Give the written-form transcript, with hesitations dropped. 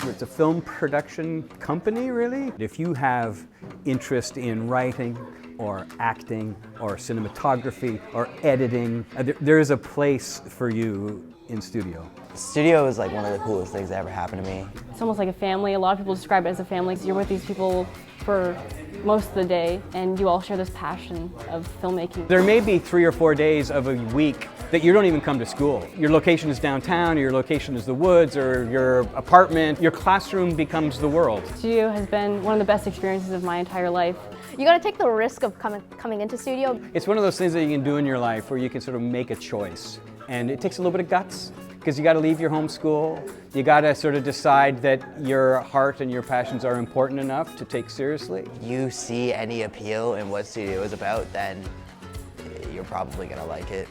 It's a film production company, really. If you have interest in writing or acting or cinematography or editing, there is a place for you in studio. Studio is like one of the coolest things that ever happened to me. It's almost like a family. A lot of people describe it as a family. You're with these people for most of the day, and you all share this passion of filmmaking. There may be 3 or 4 days of a week that you don't even come to school. Your location is downtown, or your location is the woods, or your apartment. Your classroom becomes the world. Studio has been one of the best experiences of my entire life. You gotta take the risk of coming into studio. It's one of those things that you can do in your life where you can sort of make a choice. And it takes a little bit of guts, because you got to leave your home school. You got to sort of decide that your heart and your passions are important enough to take seriously. You see any appeal in what studio is about, then you're probably gonna like it.